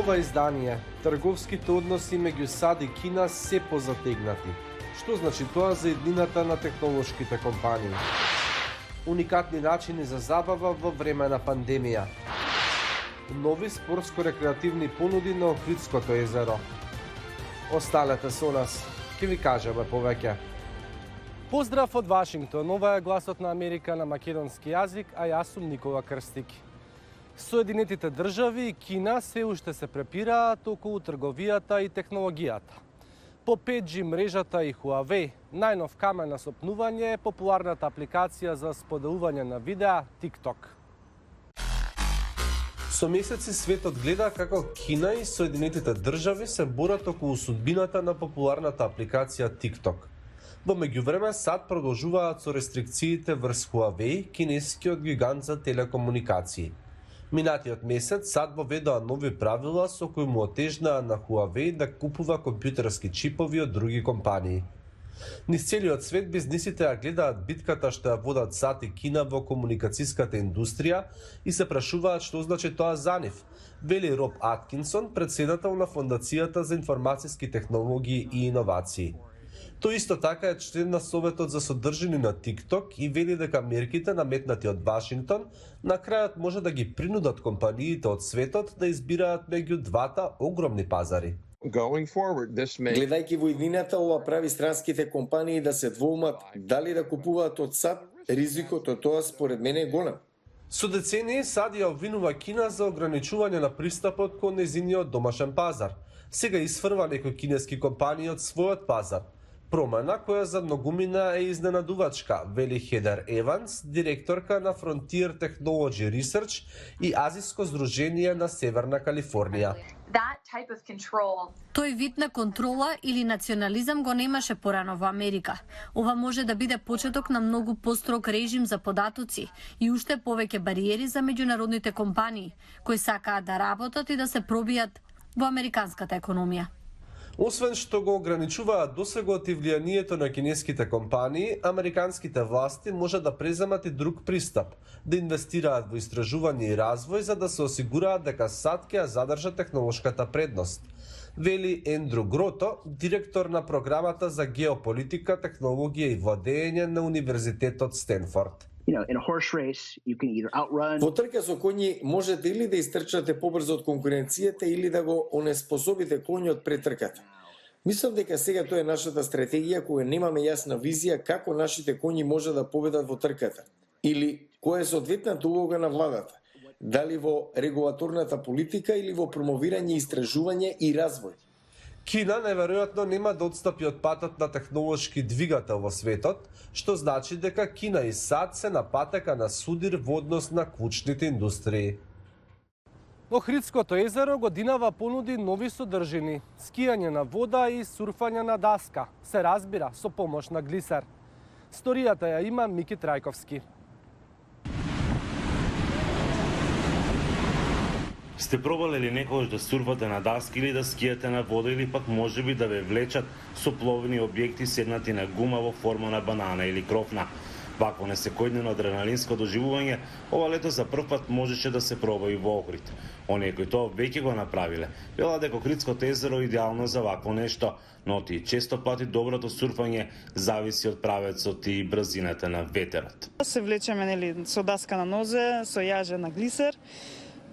Нова издание. Трговските односи меѓу САД и Кина се позатегнати. Што значи тоа за еднината на технолошките компании? Уникатни начини за забава во време на пандемија. Нови спортско-рекреативни понуди на Охридското езеро. Останете со нас, ќе ви кажеме повеќе. Поздрав од Вашингтон, ова е гласот на Америка на македонски јазик, а јас сум Никола Крстик. Соединетите држави и Кина се уште се препираат околу трговијата и технологијата. По 5G мрежата и Huawei, најнов камен на сопнување е популарната апликација за споделување на видеа TikTok. Со месеци светот гледа како Кина и Соединетите држави се борат околу судбината на популарната апликација TikTok. Во меѓувреме САД продолжуваат со рестрикциите врз Huawei, кинескиот гигант за телекомуникации. Минатиот месец САД воведоа нови правила со кои му отежнаа на Huawei да купува компјутерски чипови од други компании. Низ целиот свет бизнисите ја гледаат битката што ја водат САД и Кина во комуникацијската индустрија и се прашуваат што значи тоа за нив, вели Роб Аткинсон, претседател на Фондацијата за информацијски технологии и иновации. Тој исто така е член на Советот за содржини на TikTok и вели дека мерките наметнати од Вашингтон на крајот може да ги принудат компаниите од светот да избираат меѓу двата огромни пазари. Гледајќи во иднината, ова прави странските компании да се двоумат дали да купуваат од САД, ризикот од тоа според мене е голем. Со децении САД ја обвинува Кина за ограничување на пристапот кон нејзиниот домашен пазар. Сега исфрва некои кинески компании од својот пазар. Промена која за многумина е изненадувачка, вели Хедер Еванс, директорка на Frontier Technology Research и Азиско здружение на Северна Калифорнија. Тој вид на контрола или национализам го немаше порано во Америка. Ова може да биде почеток на многу построг режим за податоци и уште повеќе бариери за меѓународните компании, кои сакаат да работат и да се пробијат во американската економија. Освен што го ограничуваат досегот и влијанието на кинеските компании, американските власти може да преземат и друг пристап, да инвестираат во истражување и развој за да се осигураат дека САД ќе ја задржа технолошката предност, вели Ендру Грото, директор на програмата за геополитика, технологија и владење на Универзитетот Стенфорд. Во трка со коњи можете или да истрчате побрзо од конкуренцијата или да го онеспособите коњот пред трката. Мислам дека сега тоа е нашата стратегија кога немаме јасна визија како нашите коњи може да победат во трката. Или која е соодветната улога на владата, дали во регулаторната политика или во промовирање, истражување и развој. Кина неверојатно нема да отстапи од патот на технолошки двигател во светот, што значи дека Кина и САД се на патека на судир во однос на клучните индустрии. Охридското езеро годинава понуди нови содржини, скијање на вода и сурфање на даска, се разбира со помош на глисер. Сторијата ја има Мики Трајковски. Сте пробале ли некогаш да сурфате на даски или да скијате на вода или пак можеби да ве влечат со пловни објекти седнати на гума во форма на банана или крофна? Вакво несекојдневно адреналинско доживување ова лето за прв пат можеше да се проба и во Охрид. Оние кои тоа веќе го направиле, велат дека Охридското езеро е идеално за вакво нешто, но ти често пати доброто сурфање зависи од правецот и брзината на ветерот. Се влечеме со даска на нозе, со јаже на глисер.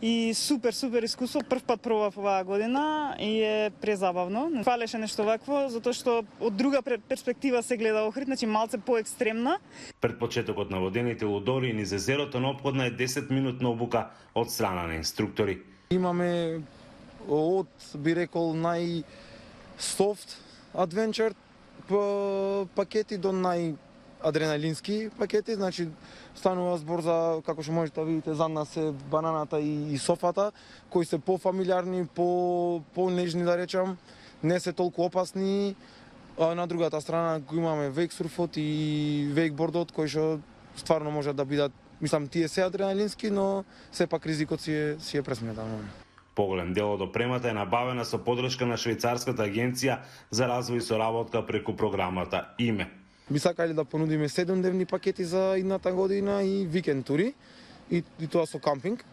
И супер искуство, прв пат пробав оваа година и е презабавно. Фалеше нешто вакво, затоа што од друга перспектива се гледа Охрид, значи малце поекстремна. Пред почетокот на водените лудори низ езерото неопходна е 10-минутна обука од страна на инструктори. Имаме од, би рекол, нај-софт адвенчер пакети до адреналински пакети, значи станува збор за, како што можете да видите, за нас е бананата и софата, кои се пофамилиарни, по-нежни да речам, не се толку опасни. На другата страна го имаме вейксурфот и вейкбордот, кои што стварно може да бидат, мислам, тие се адреналински, но сепак ризикот си е пресметан. Поголем дел од опремата е набавена со подршка на швајцарската агенција за развој и соработка преку програмата ИМЕ. Би сакале да понудиме 7-дневни пакети за идната година и викенд тури, и тоа со кампинг.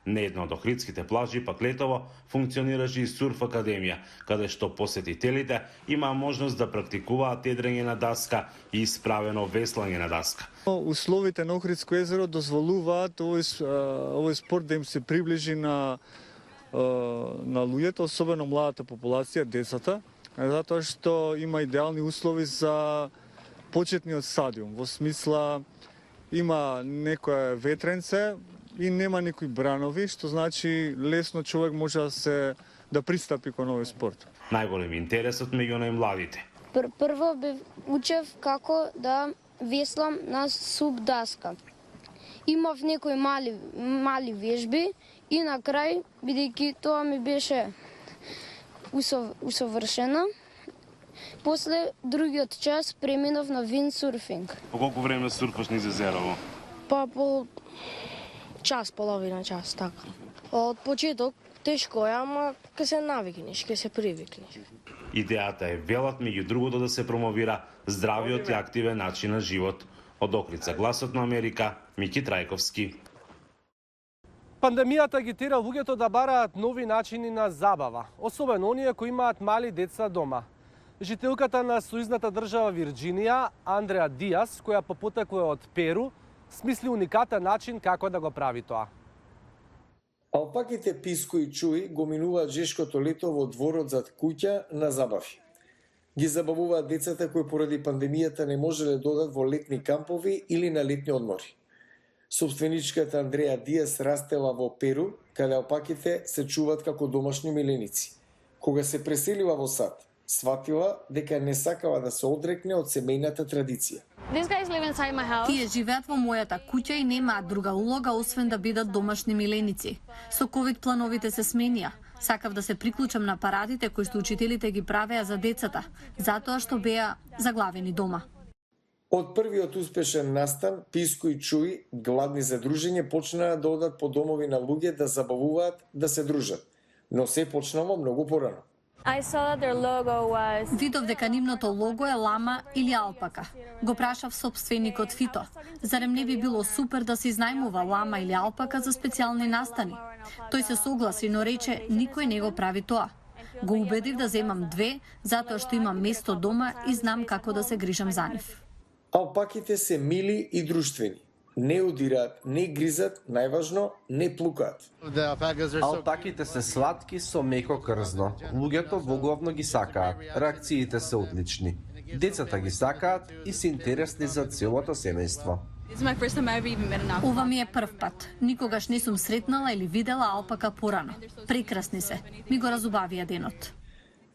На една од охридските плажи пак летово функционираше и сурф академија, каде што посетителите имаа можност да практикуваат едрење на даска и исправено веслање на даска. Условите на Охридско езеро дозволуваат овој спорт да им се приближи на луѓето, особено младата популација, децата, затоа што има идеални услови за почетниот стадиум, во смисла има некое ветренце и нема никои бранови, што значи лесно човек може да пристапи кон овој спорт. Најголем интересот меѓу најмладите. Прво учев како да веслам на суп даска. Имав некои мали вежби и на крај, бидејќи тоа ми беше усовршено, после другиот час преминав на виндсурфинг. По колку време сурфаш низ езерово? Па по час, половина час, така. Од почеток тешко е, ама ке се навикнеш, ке се привикнеш. Идејата е велат меѓу другото да се промовира здравиот и активен начин на живот. Од Охрид за Гласот на Америка, Мики Трајковски. Пандемијата ги тера луѓето да бараат нови начини на забава, особено оние кои имаат мали деца дома. Жителката на сојузната држава Вирџинија, Андреа Диас, која по потекло е од Перу, смисли уникатен начин како да го прави тоа. Алпаките Писко и Чуи го минуваат жешкото лето во дворот зад куќа на забави. Ги забавуваат децата кои поради пандемијата не можеле да одат во летни кампови или на летни одмори. Собственичката Андреа Диас растела во Перу, каде алпаките се чуваат како домашни миленици. Кога се преселила во САД, сватила дека не сакала да се одрекне од семејната традиција. Тие живеат во мојата куќа и немаат друга улога освен да бидат домашни миленици. Со ковид плановите се сменија. Сакав да се приклучам на парадите кои што учителите ги правеа за децата, затоа што беа заглавени дома. Од првиот успешен настан, Писко и Чуи, гладни за дружење, почнаа да одат по домови на луѓе да забавуваат, да се дружат. Но се почнало многу порано. Видов дека нивното лого е лама или алпака. Го прашав собственикот Фито. Зарем не би било супер да се изнајмува лама или алпака за специјални настани? Тој се согласи, но рече никој не го прави тоа. Го убедив да земам две, затоа што имам место дома и знам како да се грижам за нив. Алпаките се мили и друштвени. Не удираат, не гризат, најважно, не плукаат. Алпаките се сладки со меко крзно. Луѓето воглавно ги сакаат. Реакциите се одлични. Децата ги сакаат и се интересни за целото семејство. Ова ми е прв пат. Никогаш не сум сретнала или видела алпака порано. Прекрасни се. Ми го разубавија денот.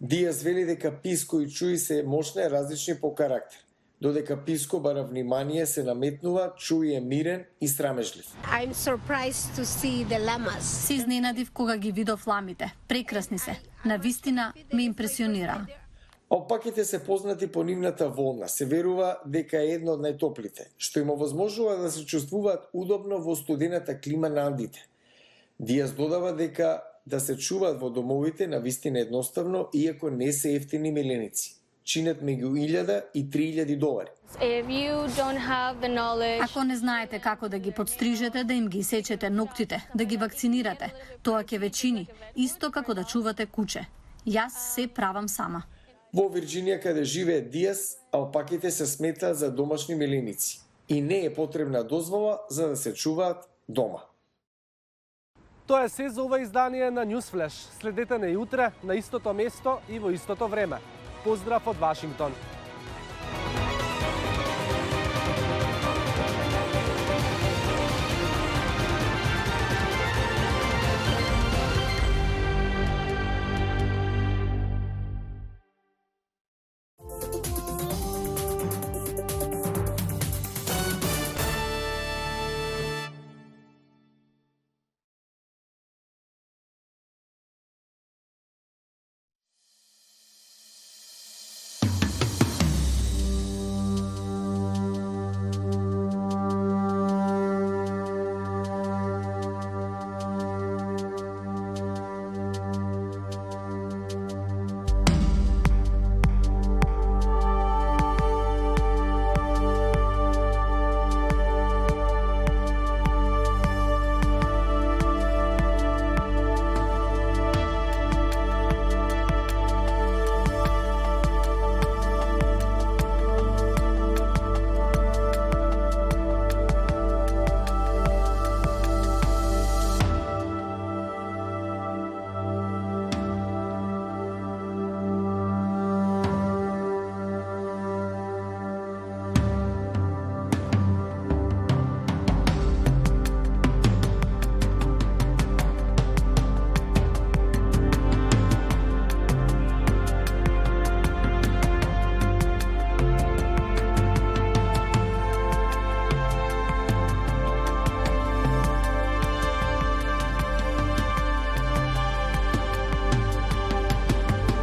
Диас вели дека Писко и Чуи се мощни различни по карактер. Додека Писко бара внимание се наметнува, Чуи е мирен и срамежлив. Се изненадив кога ги видов ламите. Прекрасни се. Навистина ме импресионира. Алпаките се познати по нивната волна. Се верува дека е една од најтоплите, што им овозможува да се чувствуваат удобно во студената клима на Андите. Диас додава дека да се чуваат во домовите навистина едноставно, иако не се ефтини миленици. Чинат меѓу 1000 и 3000 долари. Ако не знаете како да ги подстрижете, да им ги сечете ноктите, да ги вакцинирате, тоа ќе ве чини, исто како да чувате куче. Јас се правам сама. Во Вирџинија, каде живее Диас, алпаките се сметаат за домашни миленици и не е потребна дозвола за да се чуваат дома. Тоа е се за ова издание на Newsflash. Следете не утре на истото место и во истото време. Поздрав од Вашингтон.